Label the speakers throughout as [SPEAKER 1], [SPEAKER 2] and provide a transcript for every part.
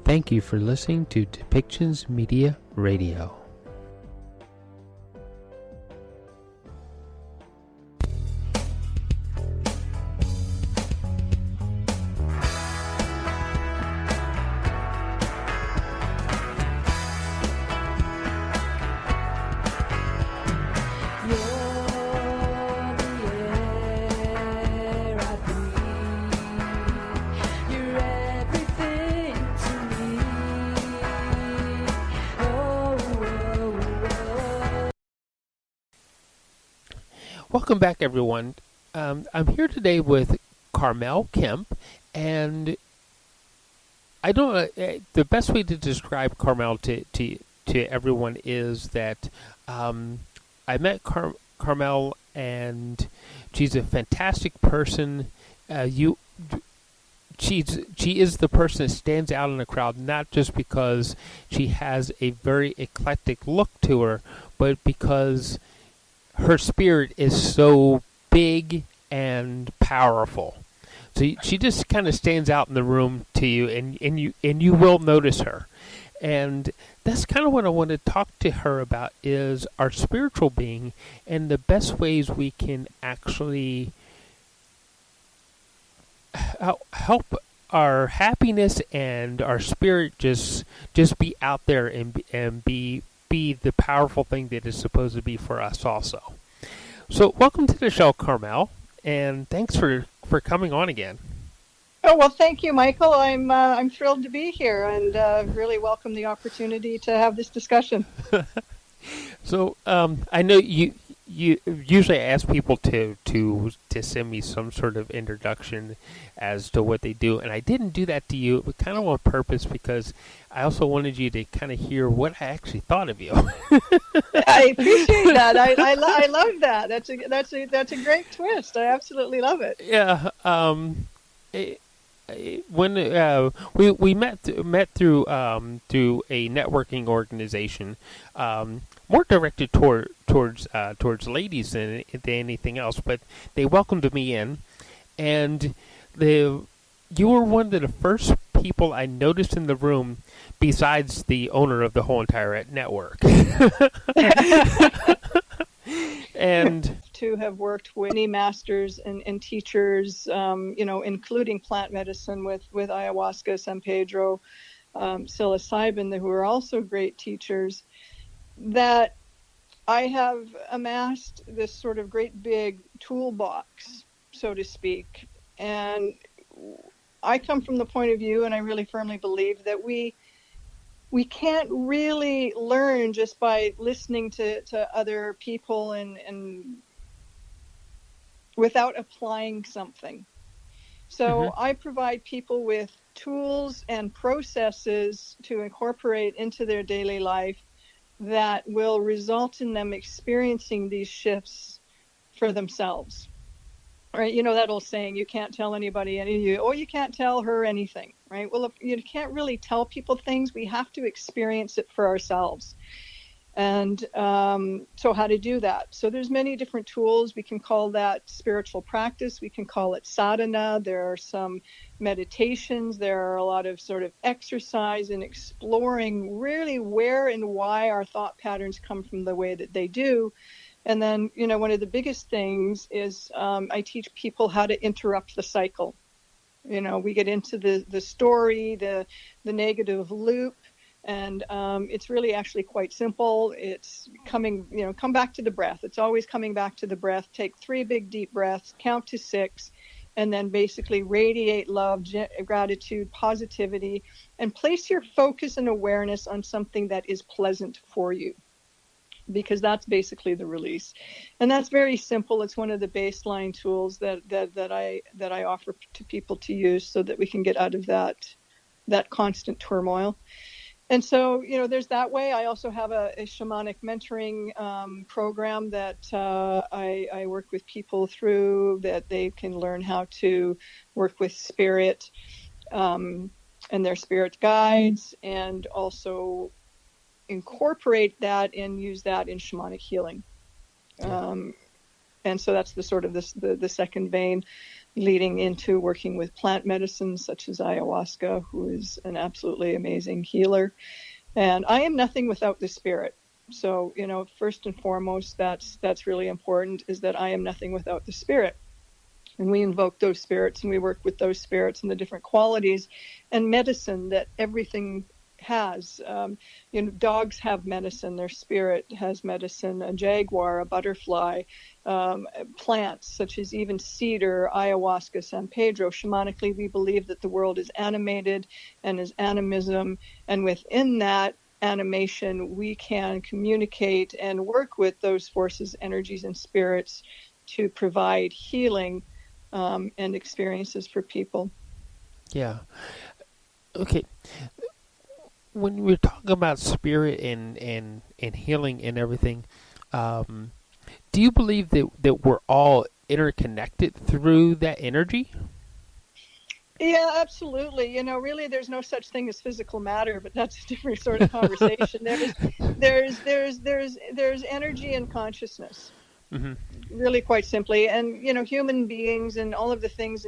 [SPEAKER 1] Thank you for listening to Depictions Media Radio. Welcome back, everyone. I'm here today with Carmelle Kemp, and I don't know, the best way to describe Carmelle to everyone is that I met Carmelle, and she's a fantastic person. She is the person that stands out in the crowd, not just because she has a very eclectic look to her, but because her spirit is so big and powerful. So she just kind of stands out in the room to you, and you will notice her. And that's kind of what I want to talk to her about, is our spiritual being and the best ways we can actually help our happiness and our spirit just be out there and be the powerful thing that is supposed to be for us also. So welcome to the show, Carmelle, and thanks for coming on again.
[SPEAKER 2] Oh, well, thank you, Michael. I'm thrilled to be here, and really welcome the opportunity to have this discussion.
[SPEAKER 1] So I know you usually ask people to send me some sort of introduction as to what they do, and I didn't do that to you, but kind of on purpose, because I also wanted you to kind of hear what I actually thought of you.
[SPEAKER 2] I appreciate that. I love that. That's a great twist. I absolutely love it.
[SPEAKER 1] Yeah. When we met through a networking organization, more directed towards ladies than anything else, but they welcomed me in, and you were one of the first people I noticed in the room, besides the owner of the whole entire network. And
[SPEAKER 2] to have worked with many masters and teachers, including plant medicine with ayahuasca, San Pedro, psilocybin, who are also great teachers, that I have amassed this sort of great big toolbox, so to speak. And I come from the point of view, and I really firmly believe, that we can't really learn just by listening to other people and without applying something. So I provide people with tools and processes to incorporate into their daily life that will result in them experiencing these shifts for themselves. Right? You know that old saying, you can't tell anybody you can't tell her anything, right? Well, if you can't really tell people things, we have to experience it for ourselves. And so how to do that? So there's many different tools. We can call that spiritual practice. We can call it sadhana. There are some meditations. There are a lot of sort of exercise and exploring really where and why our thought patterns come from the way that they do. And then, one of the biggest things is I teach people how to interrupt the cycle. We get into the story, the negative loop, and it's really actually quite simple. It's come back to the breath. It's always coming back to the breath. Take 3 big deep breaths, count to 6, and then basically radiate love, gratitude, positivity, and place your focus and awareness on something that is pleasant for you, because that's basically the release. And that's very simple. It's one of the baseline tools that I offer to people to use so that we can get out of that constant turmoil. And so, there's that way. I also have a shamanic mentoring program that I work with people through, that they can learn how to work with spirit and their spirit guides, and also incorporate that and use that in shamanic healing. And so that's the sort of the second vein. leading into working with plant medicines such as ayahuasca, who is an absolutely amazing healer. And I am nothing without the spirit. So, first and foremost, that's really important, is that I am nothing without the spirit. And we invoke those spirits and we work with those spirits and the different qualities and medicine that everything has. Dogs have medicine, their spirit has medicine, a jaguar, a butterfly, plants such as even cedar, ayahuasca, San Pedro. Shamanically, we believe that the world is animated and is animism. And within that animation, we can communicate and work with those forces, energies, and spirits to provide healing and experiences for people.
[SPEAKER 1] Yeah. Okay. When we're talking about spirit and healing and everything, do you believe that we're all interconnected through that energy?
[SPEAKER 2] Yeah, absolutely. Really, there's no such thing as physical matter, but that's a different sort of conversation. There's energy and consciousness,
[SPEAKER 1] Mm-hmm.
[SPEAKER 2] really, quite simply. And human beings and all of the things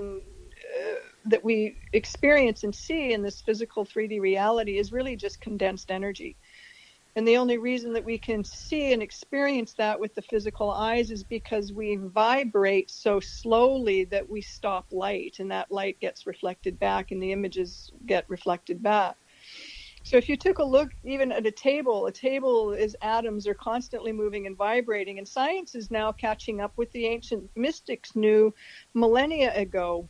[SPEAKER 2] that we experience and see in this physical 3D reality is really just condensed energy. And the only reason that we can see and experience that with the physical eyes is because we vibrate so slowly that we stop light, and that light gets reflected back and the images get reflected back. So if you took a look even at a table is atoms are constantly moving and vibrating, and science is now catching up with the ancient mystics knew millennia ago.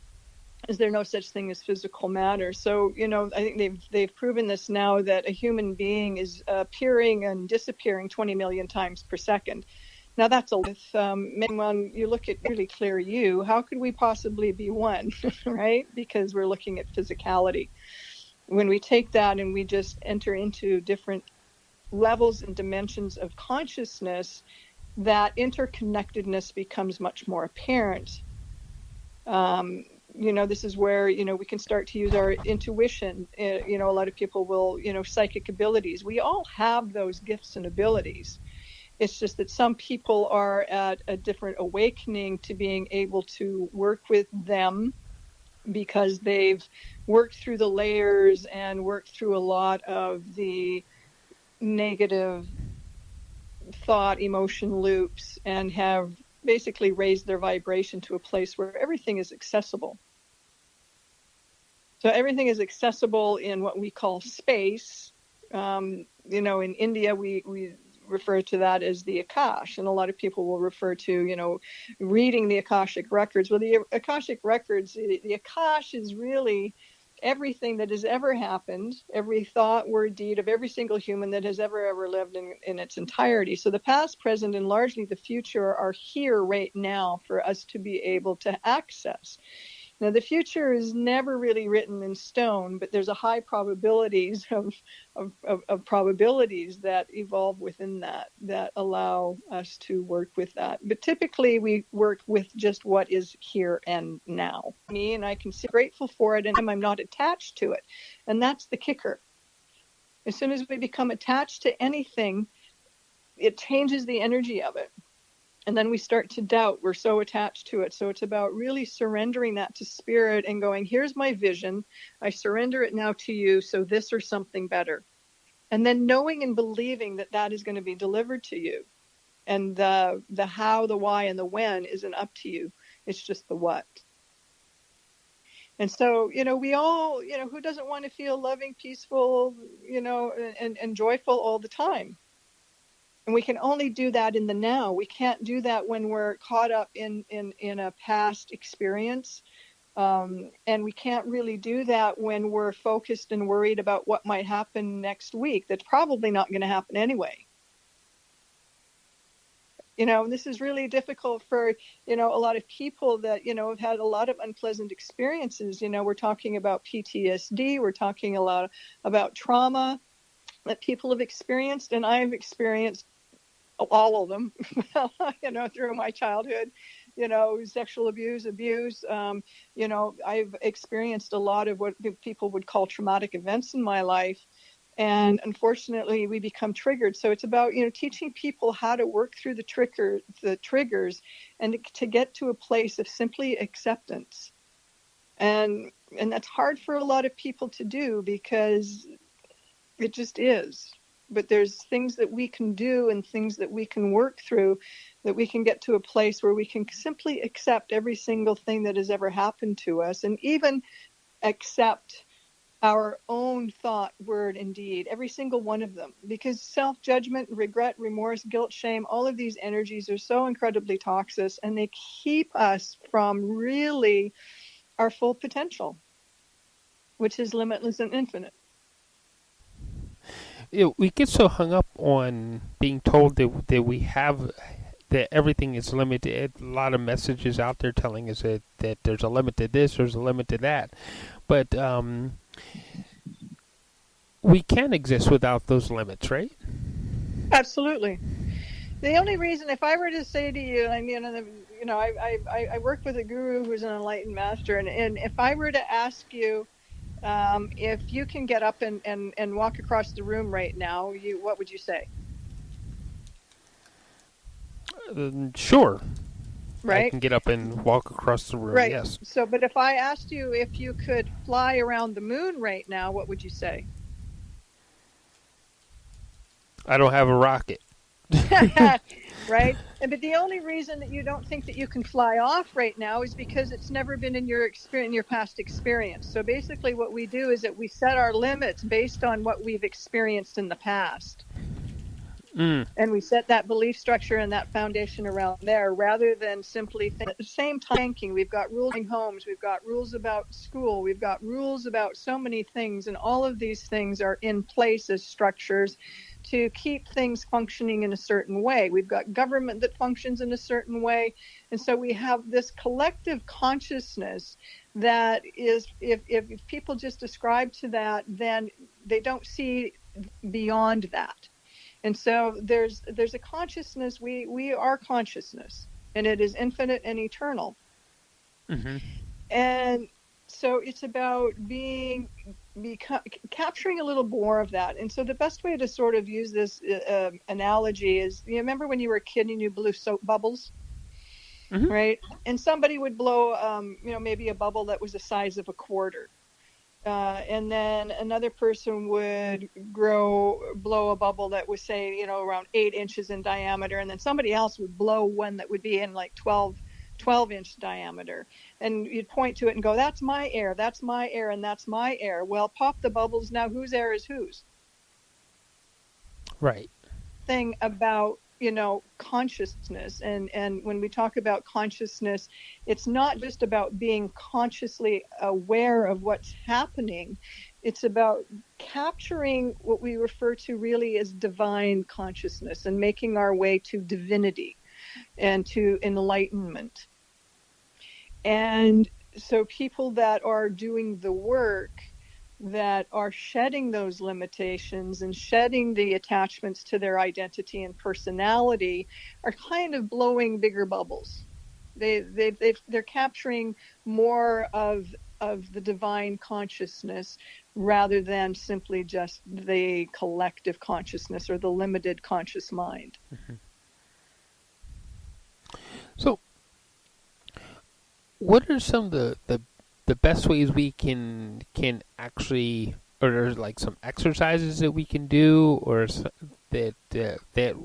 [SPEAKER 2] Is there no such thing as physical matter? So, I think they've proven this now, that a human being is appearing and disappearing 20 million times per second. Now that's a with when you look at really clear you, how could we possibly be one, right? Because we're looking at physicality. When we take that and we just enter into different levels and dimensions of consciousness, that interconnectedness becomes much more apparent. This is where, we can start to use our intuition. A lot of people will, psychic abilities. We all have those gifts and abilities. It's just that some people are at a different awakening to being able to work with them because they've worked through the layers and worked through a lot of the negative thought, emotion loops, and have basically raised their vibration to a place where everything is accessible. So everything is accessible in what we call space. In India, we refer to that as the Akash, and a lot of people will refer to, reading the Akashic records. Well, the Akashic records, the Akash is really everything that has ever happened, every thought, word, deed of every single human that has ever lived in its entirety. So the past, present, and largely the future are here right now for us to be able to access. Now, the future is never really written in stone, but there's a high probabilities of probabilities that evolve within that allow us to work with that. But typically, we work with just what is here and now. And I can be grateful for it, and I'm not attached to it. And that's the kicker. As soon as we become attached to anything, it changes the energy of it. And then we start to doubt. We're so attached to it. So it's about really surrendering that to spirit and going, here's my vision. I surrender it now to you. So this or something better. And then knowing and believing that that is going to be delivered to you. And the how, the why, and the when isn't up to you. It's just the what. And so, we all, who doesn't want to feel loving, peaceful, and joyful all the time? And we can only do that in the now. We can't do that when we're caught up in a past experience. And we can't really do that when we're focused and worried about what might happen next week. That's probably not going to happen anyway. This is really difficult for, a lot of people that, have had a lot of unpleasant experiences. We're talking about PTSD. We're talking a lot about trauma that people have experienced. And I've experienced all of them, through my childhood, sexual abuse. I've experienced a lot of what people would call traumatic events in my life. And unfortunately, we become triggered. So it's about, teaching people how to work through the triggers, and to get to a place of simply acceptance. And that's hard for a lot of people to do, because it just is. But there's things that we can do and things that we can work through, that we can get to a place where we can simply accept every single thing that has ever happened to us, and even accept our own thought, word, and deed, every single one of them. Because self-judgment, regret, remorse, guilt, shame, all of these energies are so incredibly toxic, and they keep us from really our full potential, which is limitless and infinite.
[SPEAKER 1] We get so hung up on being told that everything is limited. A lot of messages out there telling us that there's a limit to this, there's a limit to that. But we can exist without those limits, right?
[SPEAKER 2] Absolutely. The only reason, if I were to say to you, I work with a guru who's an enlightened master, and if I were to ask you, if you can get up and walk across the room right now, what would you say?
[SPEAKER 1] Sure.
[SPEAKER 2] Right?
[SPEAKER 1] I can get up and walk across the room,
[SPEAKER 2] Right.
[SPEAKER 1] yes.
[SPEAKER 2] So, but if I asked you if you could fly around the moon right now, what would you say?
[SPEAKER 1] I don't have a rocket.
[SPEAKER 2] Right? But the only reason that you don't think that you can fly off right now is because it's never been in your experience, in your past experience. So basically what we do is that we set our limits based on what we've experienced in the past. And we set that belief structure and that foundation around there, rather than simply at the same time thinking. We've got rules in homes, we've got rules about school, we've got rules about so many things, and all of these things are in place as structures to keep things functioning in a certain way. We've got government that functions in a certain way. And so we have this collective consciousness that is, if people just ascribe to that, then they don't see beyond that. And so there's a consciousness. We are consciousness, and it is infinite and eternal.
[SPEAKER 1] Mm-hmm.
[SPEAKER 2] And so it's about capturing a little more of that. And so the best way to sort of use this analogy is, you remember when you were a kid and you blew soap bubbles,
[SPEAKER 1] Mm-hmm.
[SPEAKER 2] right? And somebody would blow, maybe a bubble that was the size of a quarter. And then another person would blow a bubble that was, say, around 8 inches in diameter. And then somebody else would blow one that would be in like 12-inch diameter. And you'd point to it and go, that's my air, that's my air, and that's my air. Well, pop the bubbles. Now whose air is whose?
[SPEAKER 1] Right.
[SPEAKER 2] Thing about consciousness, and when we talk about consciousness, it's not just about being consciously aware of what's happening. It's about capturing what we refer to really as divine consciousness, and making our way to divinity and to enlightenment. And so people that are doing the work, that are shedding those limitations and shedding the attachments to their identity and personality, are kind of blowing bigger bubbles. They're capturing more of the divine consciousness, rather than simply just the collective consciousness or the limited conscious mind.
[SPEAKER 1] Mm-hmm. So, what are some of the best ways we can actually, or there's like some exercises that we can do, or that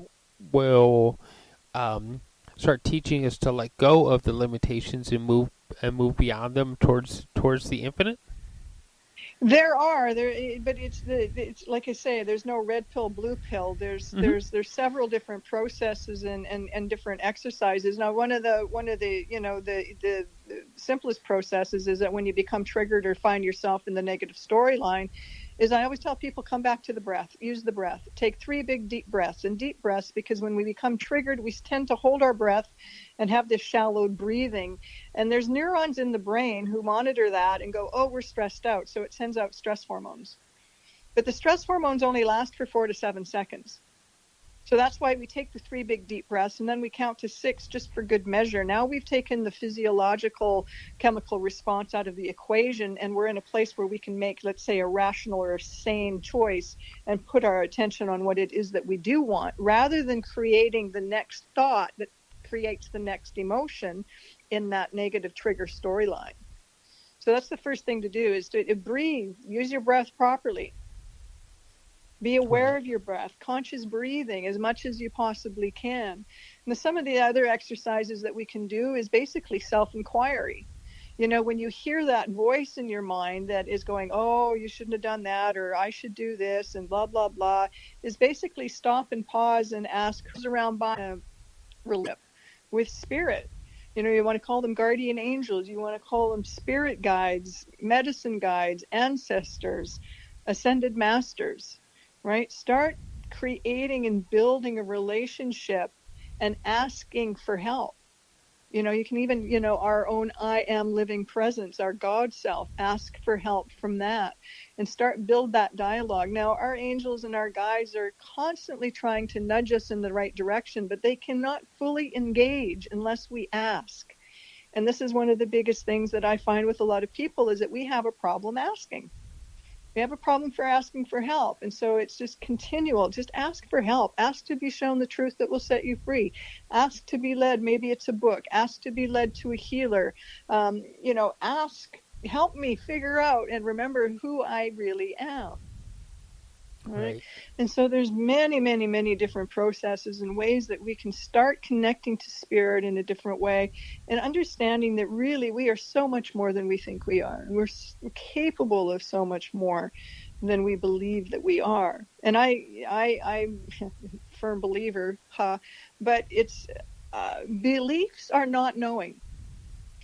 [SPEAKER 1] will start teaching us to let go of the limitations and move beyond them towards the infinite?
[SPEAKER 2] There, but it's like I say, there's no red pill, blue pill. There's several different processes and different exercises. Now, one of the the simplest processes is that when you become triggered or find yourself in the negative storyline, is I always tell people, come back to the breath, use the breath, take 3 big deep breaths, and deep breaths, because when we become triggered, we tend to hold our breath and have this shallow breathing. And there's neurons in the brain who monitor that and go, oh, we're stressed out. So it sends out stress hormones. But the stress hormones only last for 4 to 7 seconds. So that's why we take the 3 big deep breaths, and then we count to 6 just for good measure. Now we've taken the physiological chemical response out of the equation, and we're in a place where we can make, let's say, a rational or a sane choice and put our attention on what it is that we do want, rather than creating the next thought that creates the next emotion in that negative trigger storyline. So that's the first thing to do, is to breathe, use your breath properly. Be aware of your breath, conscious breathing as much as you possibly can. And some of the other exercises that we can do is basically self-inquiry. You know, when you hear that voice in your mind that is going, oh, you shouldn't have done that, or I should do this, and blah, blah, blah, is basically stop and pause and ask who's around by with spirit. You know, you want to call them guardian angels, you want to call them spirit guides, medicine guides, ancestors, ascended masters. Right? Start creating and building a relationship and asking for help. You know, you can even, you know, our own I am living presence, our God self, ask for help from that and build that dialogue. Now, our angels and our guides are constantly trying to nudge us in the right direction, but they cannot fully engage unless we ask. And this is one of the biggest things that I find with a lot of people, is that we have a problem asking. We have a problem for asking for help. And so it's just continual. Just ask for help. Ask to be shown the truth that will set you free. Ask to be led. Maybe it's a book. Ask to be led to a healer. You know, ask, help me figure out and remember who I really am. Right. And so there's many, many, many different processes and ways that we can start connecting to spirit in a different way, and understanding that really we are so much more than we think we are. And we're capable of so much more than we believe that we are. And I'm a firm believer, but it's beliefs are not knowing.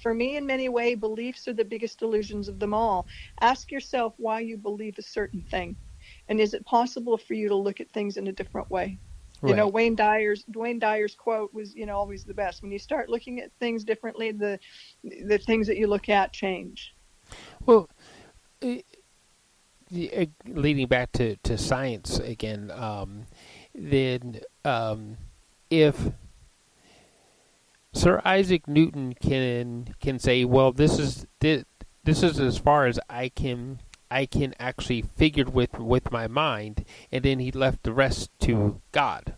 [SPEAKER 2] For me, in many ways, beliefs are the biggest illusions of them all. Ask yourself why you believe a certain thing. And is it possible for you to look at things in a different way? Right. You know, Wayne Dyer's quote was, you know, always the best. When you start looking at things differently, the things that you look at change.
[SPEAKER 1] Well, leading back to science again, then if Sir Isaac Newton can say, well, this is as far as I can actually figure with my mind, and then he left the rest to God.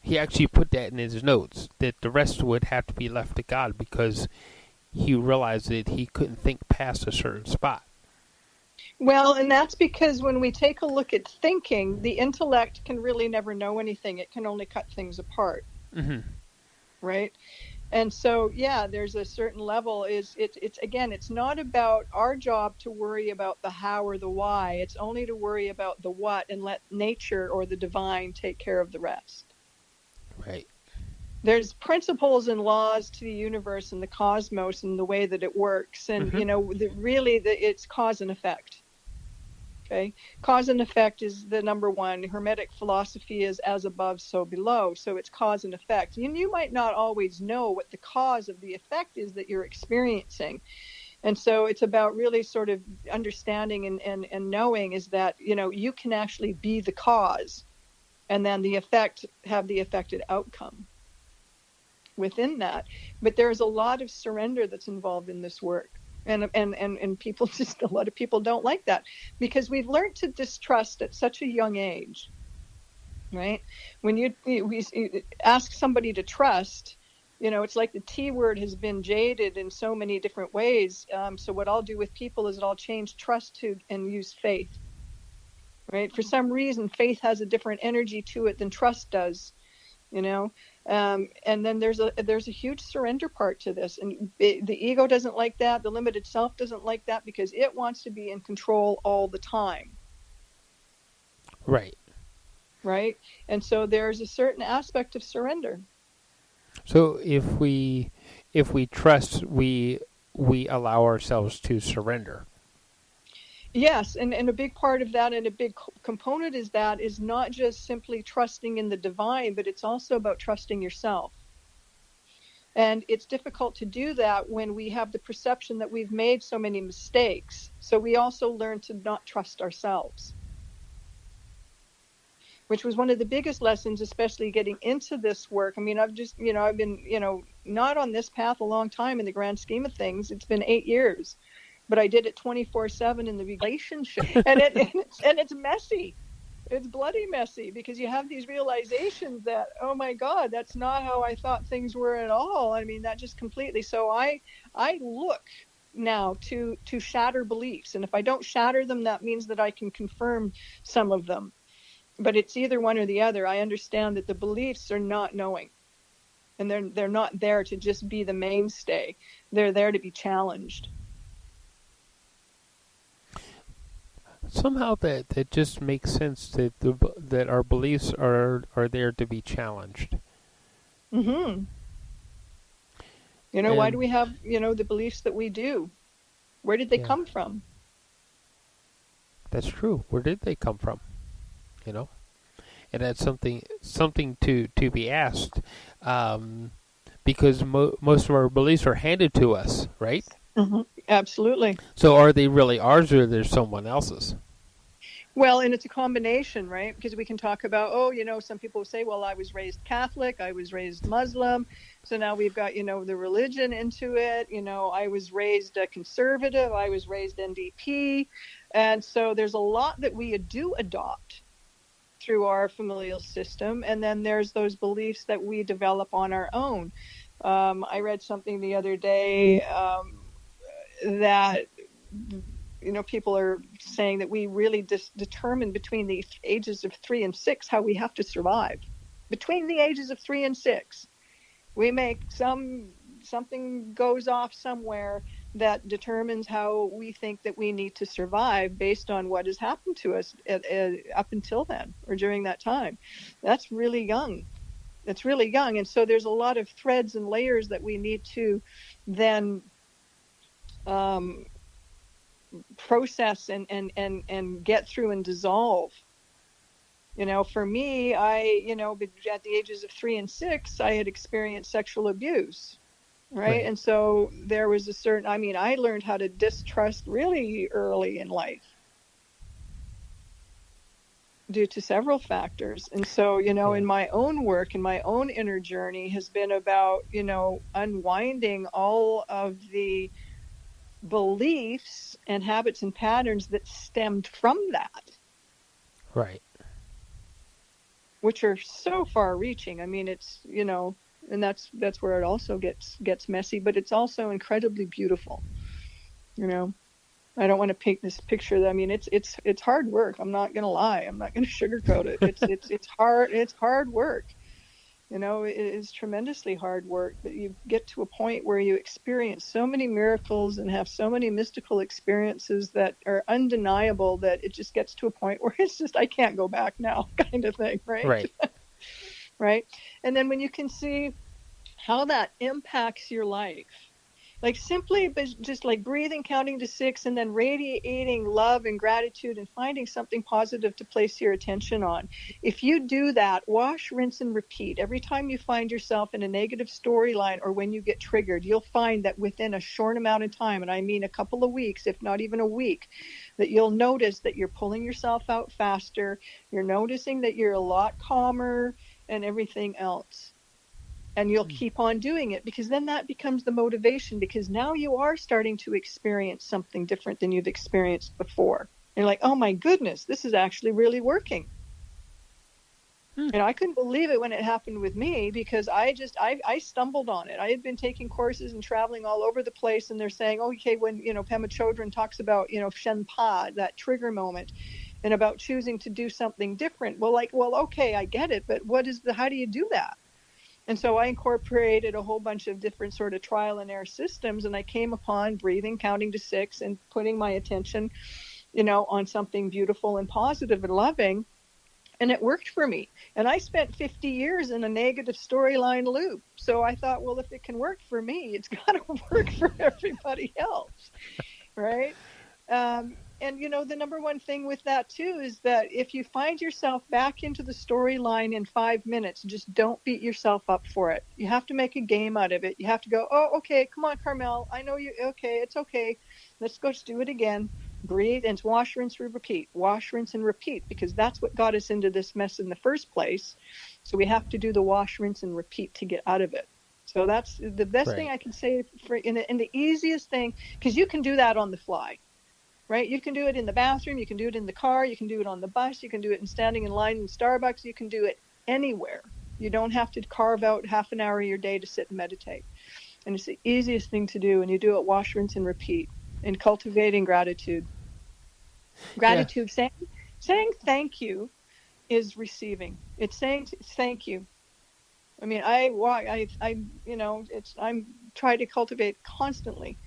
[SPEAKER 1] He actually put that in his notes, that the rest would have to be left to God, because he realized that he couldn't think past a certain spot.
[SPEAKER 2] Well, and that's because when we take a look at thinking, the intellect can really never know anything. It can only cut things apart.
[SPEAKER 1] Mm-hmm.
[SPEAKER 2] Right? And so, yeah, there's a certain level. It's again, it's not about our job to worry about the how or the why. It's only to worry about the what and let nature or the divine take care of the rest.
[SPEAKER 1] Right.
[SPEAKER 2] There's principles and laws to the universe and the cosmos and the way that it works. And,
[SPEAKER 1] Mm-hmm.
[SPEAKER 2] you know, it's cause and effect. Okay. Cause and effect is the number one. Hermetic philosophy is as above, so below. So it's cause and effect. You might not always know what the cause of the effect is that you're experiencing. And so it's about really sort of understanding and knowing is that, you know, you can actually be the cause, and then the effect have the affected outcome within that. But there's a lot of surrender that's involved in this work. And people just, a lot of people don't like that, because we've learned to distrust at such a young age, right? When we ask somebody to trust, you know, it's like the T word has been jaded in so many different ways. So what I'll do with people is I'll change trust to and use faith, right? For some reason, faith has a different energy to it than trust does, you know. And then there's a huge surrender part to this, and the ego doesn't like that. The limited self doesn't like that, because it wants to be in control all the time.
[SPEAKER 1] Right.
[SPEAKER 2] Right. And so there's a certain aspect of surrender.
[SPEAKER 1] So if we trust, we allow ourselves to surrender.
[SPEAKER 2] Yes, and a big part of that, and a big component is not just simply trusting in the divine, but it's also about trusting yourself. And it's difficult to do that when we have the perception that we've made so many mistakes. So we also learn to not trust ourselves. which was one of the biggest lessons, especially getting into this work. I mean, I've just, I've been, not on this path a long time in the grand scheme of things. It's been 8 years, but I did it 24/7 in the relationship, and it's messy. It's bloody messy, because you have these realizations that, oh my God, that's not how I thought things were at all. I mean, that just completely. So I look now to shatter beliefs, and if I don't shatter them, that means that I can confirm some of them. But it's either one or the other. I understand that the beliefs are not knowing, and they're not there to just be the mainstay. They're there to be challenged.
[SPEAKER 1] Somehow that just makes sense that that our beliefs are there to be challenged.
[SPEAKER 2] Mm-hmm. Why do we have, the beliefs that we do? Where did they come from?
[SPEAKER 1] That's true. Where did they come from? And that's something to be asked, because most of our beliefs are handed to us, right?
[SPEAKER 2] Mm-hmm. Absolutely.
[SPEAKER 1] So are they really ours, or they're someone else's?
[SPEAKER 2] Well, and it's a combination, right? Because we can talk about, some people say, well, I was raised Catholic, I was raised Muslim. So now we've got, the religion into it. I was raised conservative, I was raised NDP. And so there's a lot that we do adopt through our familial system. And then there's those beliefs that we develop on our own. I read something the other day that, people are saying that we really determine between the ages of 3 and 6 how we have to survive. Between the ages of 3 and 6, we make something goes off somewhere that determines how we think that we need to survive based on what has happened to us up until then or during that time. That's really young. It's really young. And so there's a lot of threads and layers that we need to then process and get through and dissolve. For me, I, at the ages of 3 and 6, I had experienced sexual abuse. Right. And so there was I learned how to distrust really early in life due to several factors. And so, in my own work and my own inner journey has been about, unwinding all of the beliefs and habits and patterns that stemmed from that.
[SPEAKER 1] Right.
[SPEAKER 2] Which are so far reaching. I mean, it's, and that's where it also gets messy, but it's also incredibly beautiful. I don't want to paint this picture. I mean, it's hard work. I'm not going to lie. I'm not going to sugarcoat it. It's hard. It's hard work. It is tremendously hard work, but you get to a point where you experience so many miracles and have so many mystical experiences that are undeniable that it just gets to a point where it's just, I can't go back now kind of thing. Right.
[SPEAKER 1] Right.
[SPEAKER 2] Right. And then when you can see how that impacts your life, like simply just like breathing, counting to 6, and then radiating love and gratitude and finding something positive to place your attention on. If you do that, wash, rinse, and repeat. Every time you find yourself in a negative storyline or when you get triggered, you'll find that within a short amount of time, and I mean a couple of weeks, if not even a week, that you'll notice that you're pulling yourself out faster. You're noticing that you're a lot calmer and everything else. And you'll keep on doing it, because then that becomes the motivation, because now you are starting to experience something different than you've experienced before. You're like, oh my goodness, this is actually really working. And I couldn't believe it when it happened with me, because I stumbled on it. I had been taking courses and traveling all over the place, and they're saying, okay, when, Pema Chodron talks about, Shen Pa, that trigger moment, and about choosing to do something different. Well, okay, I get it, but how do you do that? And so I incorporated a whole bunch of different sort of trial and error systems, and I came upon breathing, counting to 6, and putting my attention, on something beautiful and positive and loving. And it worked for me. And I spent 50 years in a negative storyline loop. So I thought, well, if it can work for me, it's got to work for everybody else. Right? And, the number one thing with that, too, is that if you find yourself back into the storyline in 5 minutes, just don't beat yourself up for it. You have to make a game out of it. You have to go, oh, okay, come on, Carmelle. I know you. Okay, it's okay. Let's go do it again. breathe, and wash, rinse, repeat, wash, rinse, and repeat, because that's what got us into this mess in the first place. So we have to do the wash, rinse, and repeat to get out of it. So that's the best thing
[SPEAKER 1] Right.
[SPEAKER 2] I can say for in the easiest thing, because you can do that on the fly, right? You can do it in the bathroom, you can do it in the car, you can do it on the bus, you can do it in standing in line in Starbucks, you can do it anywhere. You don't have to carve out half an hour of your day to sit and meditate. And it's the easiest thing to do, and you do it wash, rinse, and repeat. And cultivating gratitude.
[SPEAKER 1] Yeah.
[SPEAKER 2] Gratitude, saying thank you is receiving. It's saying thank you. I mean, I'm trying to cultivate constantly,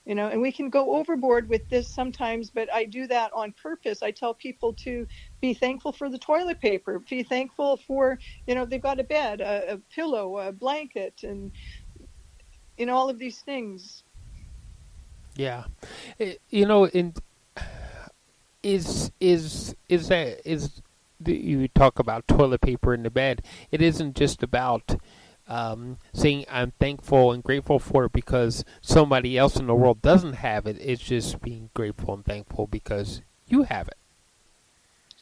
[SPEAKER 2] and we can go overboard with this sometimes, but I do that on purpose. I tell people to be thankful for the toilet paper, be thankful for, they've got a bed, a pillow, a blanket, and, all of these things.
[SPEAKER 1] Yeah. In you talk about toilet paper in the bed. It isn't just about saying I'm thankful and grateful for it because somebody else in the world doesn't have it. It's just being grateful and thankful because you have it.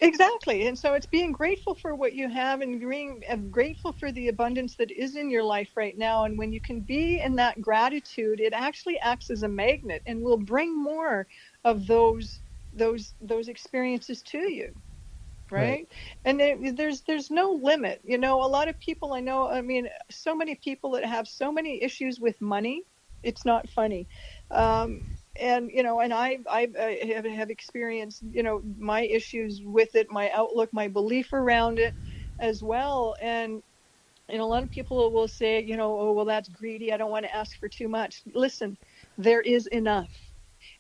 [SPEAKER 2] Exactly. And so it's being grateful for what you have and being grateful for the abundance that is in your life right now. And when you can be in that gratitude, it actually acts as a magnet and will bring more of those experiences to you.
[SPEAKER 1] Right.
[SPEAKER 2] Right. And there's no limit. A lot of people I know, I mean, so many people that have so many issues with money, it's not funny. And I have experienced my issues with it, my outlook, my belief around it as well. And a lot of people will say, oh, well, that's greedy, I don't want to ask for too much. Listen, there is enough.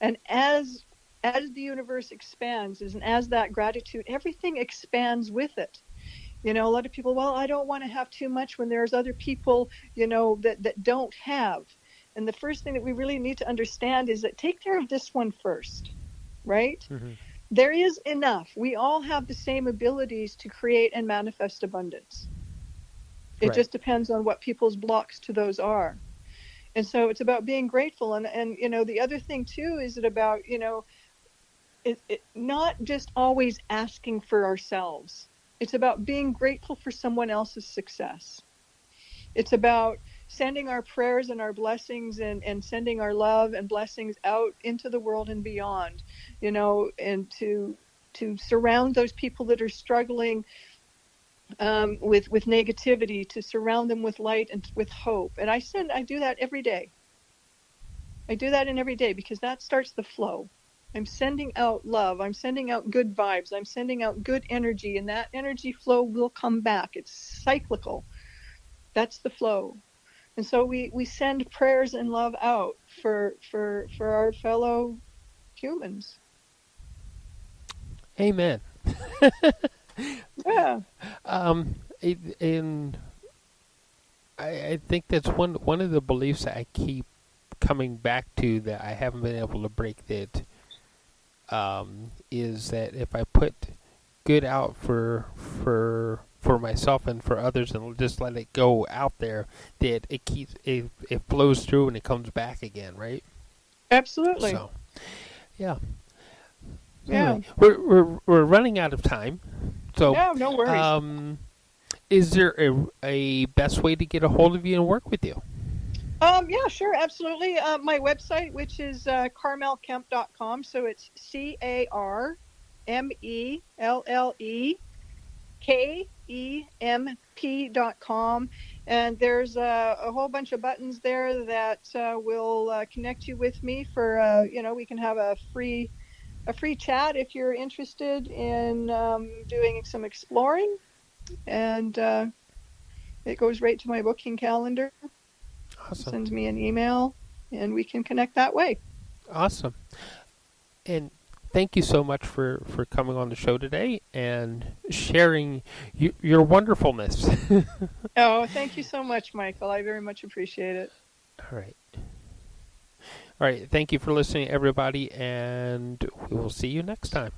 [SPEAKER 2] And as the universe expands, and as that gratitude, everything expands with it. A lot of people, well, I don't want to have too much when there's other people, that don't have. And the first thing that we really need to understand is that take care of this one first, right?
[SPEAKER 1] Mm-hmm.
[SPEAKER 2] There is enough. We all have the same abilities to create and manifest abundance. It
[SPEAKER 1] Right.
[SPEAKER 2] just depends on what people's blocks to those are. And so it's about being grateful. And the other thing too, is it about, it not just always asking for ourselves. It's about being grateful for someone else's success. It's about sending our prayers and our blessings and sending our love and blessings out into the world and beyond, and to surround those people that are struggling with negativity, to surround them with light and with hope. And I do that every day. I do that in every day because that starts the flow. I'm sending out love. I'm sending out good vibes. I'm sending out good energy, and that energy flow will come back. It's cyclical. That's the flow. And so we send prayers and love out for our fellow humans.
[SPEAKER 1] Amen.
[SPEAKER 2] Yeah.
[SPEAKER 1] And I think that's one of the beliefs that I keep coming back to that I haven't been able to break. That is that if I put good out for myself and for others and just let it go out there, that it flows through and it comes back again, right?
[SPEAKER 2] Absolutely.
[SPEAKER 1] So, yeah.
[SPEAKER 2] Yeah.
[SPEAKER 1] Anyway, we're running out of time. So,
[SPEAKER 2] No worries.
[SPEAKER 1] is there a best way to get a hold of you and work with you?
[SPEAKER 2] Yeah, sure, absolutely. My website, which is carmellekemp.com. So it's CarmelleKemp.com. And there's a whole bunch of buttons there that will connect you with me for, we can have a free chat if you're interested in doing some exploring. And it goes right to my booking calendar.
[SPEAKER 1] Awesome.
[SPEAKER 2] Send me an email and we can connect that way.
[SPEAKER 1] Awesome. And thank you so much for coming on the show today and sharing your wonderfulness.
[SPEAKER 2] Oh, thank you so much, Michael. I very much appreciate it.
[SPEAKER 1] All right. All right. Thank you for listening, everybody, and we will see you next time.